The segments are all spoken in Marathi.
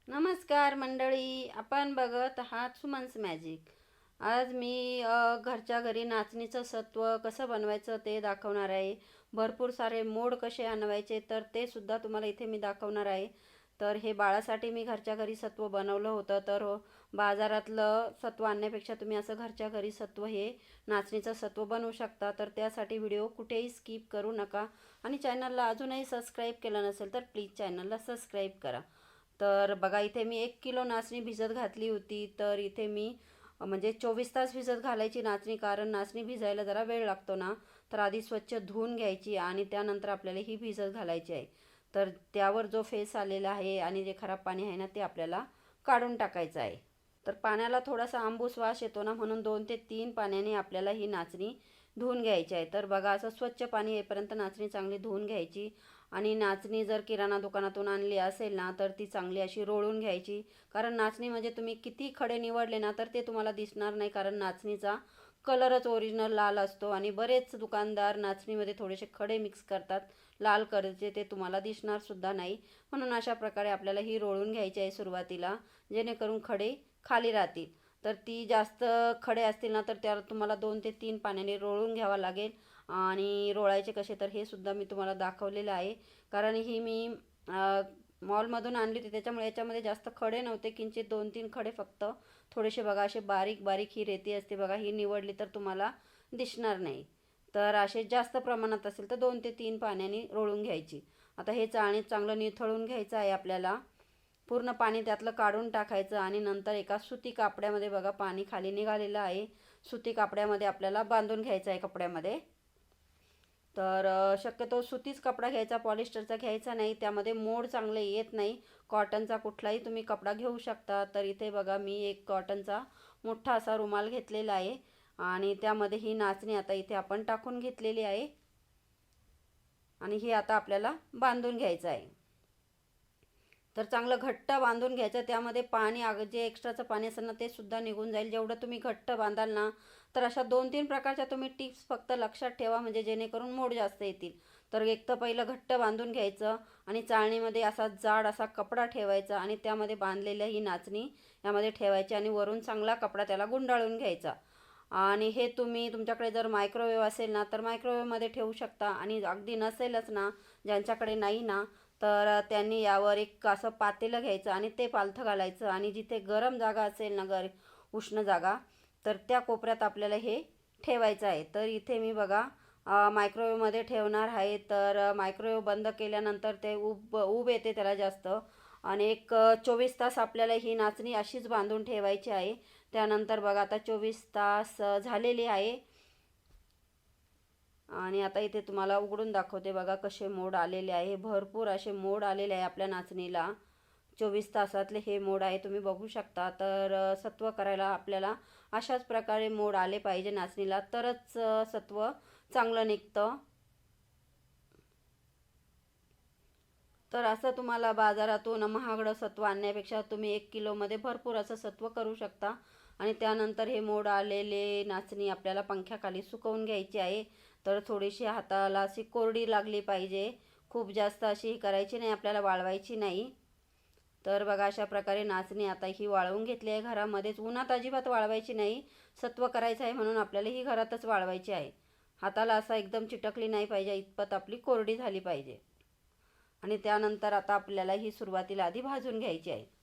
नमस्कार मंडळी, आपण बघत आहात सुमन्स मॅजिक. आज मी घरच्या घरी नाचणीचं सत्व कसं बनवायचं ते दाखवणार आहे. भरपूर सारे मोड कसे आणवायचे तर ते सुद्धा तुम्हाला इथे मी दाखवणार आहे. तर हे बाळासाठी मी घरच्या घरी सत्व बनवलं होतं. तर बाजारातलं सत्व आणण्यापेक्षा तुम्ही असं घरच्या घरी सत्व हे नाचणीचं सत्व बनवू शकता. तर त्यासाठी व्हिडिओ कुठेही स्किप करू नका आणि चॅनलला अजूनही सबस्क्राईब केलं नसेल तर प्लीज चॅनलला सबस्क्राईब करा. तर बघा, इथे मी 1 किलो नाचणी भिजत घातली होती. तर इथे मी म्हणजे 24 तास भिजत घालायची नाचणी, कारण नाचणी भिजायला जरा वेळ लागतो ना. तर आधी स्वच्छ धुवून घ्यायची आणि त्यानंतर आपल्याला ही भिजत घालायची आहे. तर त्यावर जो फेस आलेला आहे आणि जे खराब पाणी आहे ना ते आपल्याला काढून टाकायचं आहे. तर पाण्याला थोडासा आंबूस वास येतो ना, म्हणून 2 ते 3 पाण्याने आपल्याला ही नाचणी धुवून घ्यायची आहे. तर बघा, असं स्वच्छ पाणी येईपर्यंत नाचणी चांगली धुवून घ्यायची. आणि नाचणी जर किराणा दुकानातून आणली असेल ना तर ती चांगली अशी रोळून घ्यायची. कारण नाचणी म्हणजे तुम्ही किती खडे निवडले ना तर ते तुम्हाला दिसणार नाही, कारण नाचणीचा कलरच ओरिजिनल लाल असतो. आणि बरेच दुकानदार नाचणीमध्ये थोडेसे खडे मिक्स करतात लाल कलरचे, ते तुम्हाला दिसणार सुद्धा नाही. म्हणून अशा प्रकारे आपल्याला ही रोळून घ्यायची आहे सुरुवातीला, जेणेकरून खडे खाली राहतील. तर ती जास्त खडे असतील ना तर त्याला तुम्हाला 2 ते 3 पाण्याने रोळून घ्यावा लागेल. आणि रोळायचे कसे तर हे सुद्धा मी तुम्हाला दाखवलेलं आहे. कारण ही मी मॉलमधून आणली होती, त्याच्यामुळे याच्यामध्ये जास्त खडे नव्हते, किंचित 2-3 खडे फक्त. थोडेसे बघा असे बारीक बारीक ही रेती असते बघा, ही निवडली तर तुम्हाला दिसणार नाही. तर असे जास्त प्रमाणात असेल तर 2 ते 3 पाण्याने रोळून घ्यायची. आता हे चाळणीत चांगलं निथळून घ्यायचं आहे आपल्याला. पूर्ण पाणी त्यातलं काढून टाकायचं आणि नंतर एका सुती कापड्यामध्ये, बघा पाणी खाली निघालेलं आहे, सुती कापड्यामध्ये आपल्याला बांधून घ्यायचं आहे कपड्यामध्ये. तर शक्यतो सुतीच कपडा घ्यायचा, पॉलिस्टरचा घ्यायचा नाही, त्यामध्ये मोड चांगले येत नाही. कॉटनचा कुठलाही तुम्ही कपडा घेऊ शकता. तर इथे बघा, मी एक कॉटनचा मोठा असा रुमाल घेतलेला आहे आणि त्यामध्ये ही नाचणी आता इथे आपण टाकून घेतलेली आहे आणि ही आता आपल्याला बांधून घ्यायचं आहे. तर चांगलं घट्ट बांधून घ्यायचं. त्यामध्ये पाणी जे एक्स्ट्राचं पाणी असेल ना ते सुद्धा निघून जाईल जेवढं तुम्ही घट्ट बांधाल ना. तर अशा 2-3 प्रकारच्या तुम्ही टिप्स फक्त लक्षात ठेवा, म्हणजे जेणेकरून मोड जास्त येतील. तर एक तर पहिलं घट्ट बांधून घ्यायचं आणि चाळणीमध्ये असा जाड असा कपडा ठेवायचा आणि त्यामध्ये बांधलेल्या ही नाचणी यामध्ये ठेवायची आणि वरून चांगला कपडा त्याला गुंडाळून घ्यायचा. आणि हे तुम्ही, तुमच्याकडे जर मायक्रोवेव्ह असेल ना तर मायक्रोवेव्हमध्ये ठेवू शकता, आणि अगदी नसेलच ना, ज्यांच्याकडे नाही ना, तर त्यांनी यावर एक असं पातेलं घ्यायचं आणि ते पालथं घालायचं आणि जिथे गरम जागा असेल ना, उष्ण जागा, तर त्या कोपऱ्यात आपल्याला हे ठेवायचं आहे. तर इथे मी बघा मायक्रोवेव्हमध्ये ठेवणार आहे. तर मायक्रोवेव्ह बंद केल्यानंतर ते ऊब येते त्याला जास्त, आणि एक 24 तास आपल्याला ही नाचणी अशीच बांधून ठेवायची आहे. त्यानंतर बघा, आता 24 तास झालेली आहे आणि आता इथे तुम्हाला उघडून दाखवते. बघा कसे मोड आलेले आहे, भरपूर असे मोड आलेले आहे आपल्या नाचणीला. 24 तासातले हे मोड आहे, तुम्ही बघू शकता. तर सत्व करायला आपल्याला अशाच प्रकारे मोड आले पाहिजे नाचणीला, तरच सत्व चांगलं निघतं. तर असं तुम्हाला बाजारातून महागडं सत्व आणण्यापेक्षा तुम्ही 1 किलोमध्ये भरपूर असं सत्व करू शकता. आणि त्यानंतर हे मोड आलेले नाचणी आपल्याला पंख्याखाली सुकवून घ्यायची आहे. तर थोडीशी हाताला अशी कोरडी लागली पाहिजे, खूप जास्त अशी करायची नाही, आपल्याला वाळवायची नाही. तर बघा, अशा प्रकारे नाचणी आता ही वाळवून घेतली आहे घरामध्येच, उन्हात अजिबात वाळवायची नाही. सत्व करायचं आहे म्हणून आपल्याला ही घरातच वाळवायची आहे. हाताला असा एकदम चिटकली नाही पाहिजे, इतपत आपली कोरडी झाली पाहिजे. आणि त्यानंतर आता आपल्याला ही सुरुवातीला आधी भाजून घ्यायची आहे.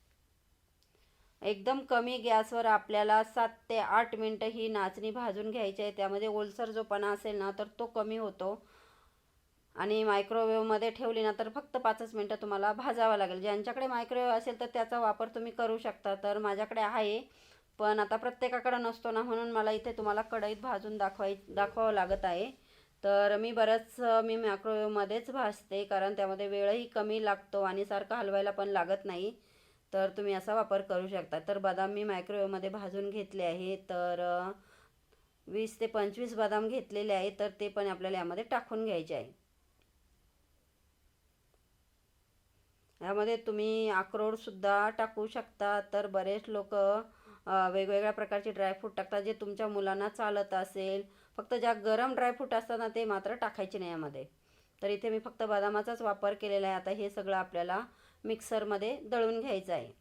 एकदम कमी गॅसवर आपल्याला 7 ते 8 मिनटं ही नाचणी भाजून घ्यायची आहे. त्यामध्ये ओलसर जो पणा असेल ना तर तो कमी होतो. आणि मायक्रोवेव्हमध्ये ठेवली ना तर फक्त 5 मिनटं तुम्हाला भाजावं लागेल. ज्यांच्याकडे मायक्रोवेव्ह असेल तर त्याचा वापर तुम्ही करू शकता. तर माझ्याकडे आहे, पण आता प्रत्येकाकडे नसतो ना, म्हणून मला इथे तुम्हाला कढईत भाजून दाखवावं लागत आहे. तर मी मायक्रोवेव्हमध्येच भाजते, कारण त्यामध्ये वेळही कमी लागतो आणि सारखं हलवायला पण लागत नाही. तर तुम्ही असा वापर करू शकता. तर बदाम मी मायक्रोवेव्हमध्ये भाजून घेतले आहे. तर 20 ते 25 बदाम घेतलेले आहे. तर ते पण आपल्याला यामध्ये टाकून घ्यायचे आहे. यामध्ये तुम्ही अक्रोडसुद्धा टाकू शकता. तर बरेच लोक वेगवेगळ्या प्रकारचे ड्रायफ्रूट टाकतात, जे तुमच्या मुलांना चालत असेल. फक्त ज्या गरम ड्रायफ्रूट असतात ना ते मात्र टाकायचे नाही यामध्ये. तर इथे मी फक्त बदामाचाच वापर केलेला आहे. आता हे सगळं आपल्याला मिक्सरमध्ये दळून घ्यायचं आहे.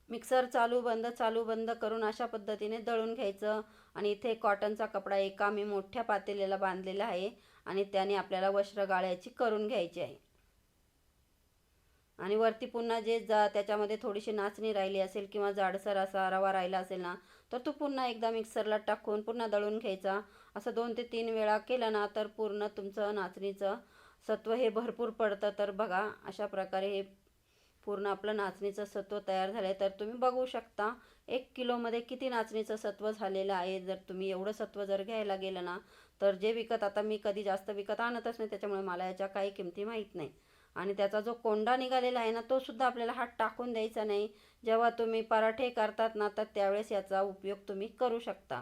मिक्सर चालू बंद करून अशा पद्धतीने दळून घ्यायचं. आणि इथे कॉटनचा कपडा एका मी मोठ्या पातेल्याला बांधलेला आहे आणि त्याने आपल्याला वस्त्र गाळ्याची करून घ्यायची आहे. आणि वरती पुन्हा त्याच्यामध्ये थोडीशी नाचणी राहिली असेल किंवा जाडसर असा रवा राहिला असेल ना, तर तो पुन्हा एकदा मिक्सरला टाकून पुन्हा दळून घ्यायचा. असं 2 ते 3 वेळा केलं ना, तर पूर्ण तुमचं नाचणीचं सत्व हे भरपूर पडतं. तर बघा, अशा प्रकारे हे पूर्ण आपलं नाचणीचं सत्व तयार झालं आहे. तर तुम्ही बघू शकता 1 किलोमध्ये किती नाचणीचं सत्व झालेलं आहे. जर तुम्ही एवढं सत्व जर घ्यायला गेलं ना, तर जे आता मी कधी जास्त विकत आणतच नाही, त्याच्यामुळे मला याच्या काही किमती माहीत नाही. आणि त्याचा जो कोंडा निघालेला आहे ना, तो सुद्धा आपल्याला हात टाकून द्यायचा नाही. जेव्हा तुम्ही पराठे करतात ना, तर त्यावेळेस याचा उपयोग तुम्ही करू शकता.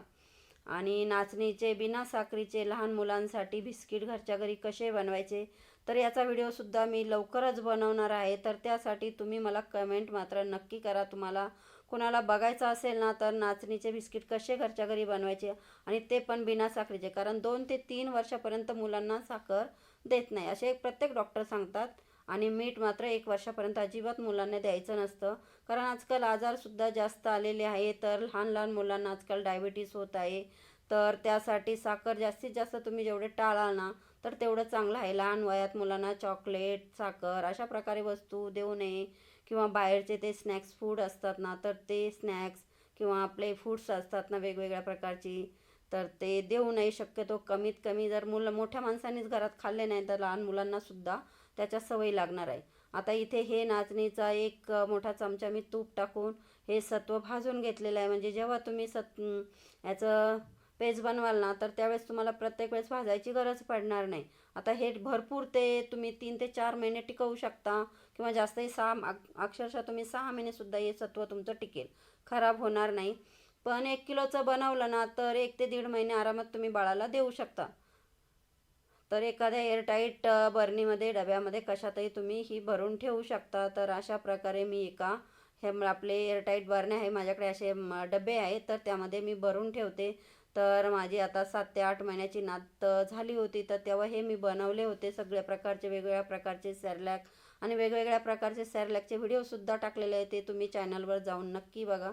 आणि नाचणीचे बिना साखरीचे लहान मुलांसाठी बिस्किट घरच्या घरी कसे बनवायचे, तर याचा व्हिडिओसुद्धा मी लवकरच बनवणार आहे. तर त्यासाठी तुम्ही मला कमेंट मात्र नक्की करा. तुम्हाला कुणाला बघायचं असेल ना, तर नाचणीचे बिस्किट कसे घरच्या घरी बनवायचे आणि ते पण बिना साखरेचे. कारण 2 ते 3 वर्षापर्यंत मुलांना साखर देत नाही असे प्रत्येक डॉक्टर सांगतात. आणि मीठ मात्र 1 वर्षापर्यंत अजिबात मुलांना द्यायचं नसतं. कारण आजकाल आजारसुद्धा जास्त आलेले आहे. तर लहान लहान मुलांना आजकाल डायबिटीस होत आहे. तर त्यासाठी साखर जास्तीत जास्त तुम्ही जेवढे टाळाल ना, तर तेवढं चांगलं आहे. लहान वयात मुलांना चॉकलेट, साखर अशा प्रकारे वस्तू देऊ नये. किंवा बाहेरचे ते स्नॅक्स फूड असतात ना, तर ते स्नॅक्स किंवा आपले फूड्स असतात ना वेगवेगळ्या प्रकारची, तर ते देऊ नये शक्यतो. कमीत कमी जर मोठ्या माणसांनीच घरात खाल्ले नाही, तर लहान मुलांनासुद्धा त्याच्या सवय लागणार आहे. आता इथे हे नाचणीचा एक मोठा चमचा मी तूप टाकून हे सत्व भाजून घेतलेलं आहे. म्हणजे जेव्हा तुम्ही याचं पेज बनवाल ना, तर त्यावेळेस तुम्हाला प्रत्येक वेळेस भाजायची गरज पडणार नाही. आता हे भरपूर तुम्ही 3 ते 4 महिने टिकवू शकता किंवा जास्तही अक्षरशः तुम्ही 6 महिनेसुद्धा हे सत्व तुमचं टिकेल, खराब होणार नाही. पण 1 किलोचं बनवलं ना, तर 1 ते 1.5 महिने आरामात तुम्ही बाळाला देऊ शकता. तर एखाद्या एअरटाईट बर्नीमध्ये, डब्यामध्ये कशातही तुम्ही ही भरून ठेवू शकता. तर अशा प्रकारे मी हे आपले एअरटाईट बरण्या आहे माझ्याकडे, असे डबे आहेत, तर त्यामध्ये मी भरून ठेवते. तर माझी आता 7 ते 8 महिन्याची नात झाली होती, तर तेव्हा हे मी बनवले होते. सगळ्या प्रकारचे वेगवेगळ्या प्रकारचे सॅरलॅक आणि वेगवेगळ्या प्रकारचे सॅरलॅकचे व्हिडिओसुद्धा टाकलेले आहे. ते तुम्ही चॅनलवर जाऊन नक्की बघा.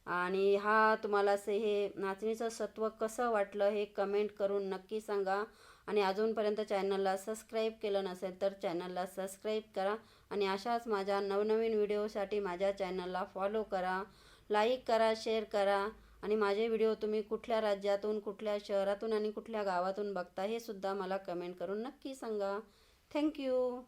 आणि तुम्हाला हे नाचणीचं सत्व कसं वाटलं हे कमेंट करून नक्की सांगा. आणि अजूनपर्यंत चॅनलला सबस्क्राईब केलं नसेल तर चॅनलला सबस्क्राईब करा. आणि अशाच माझ्या नवनवीन व्हिडिओसाठी माझ्या चॅनलला फॉलो करा, लाईक करा, शेअर करा. आणि माझे व्हिडिओ तुम्ही कुठल्या राज्यातून, कुठल्या शहरातून आणि कुठल्या गावातून बघता हे सुद्धा मला कमेंट करून नक्की सांगा. थँक्यू.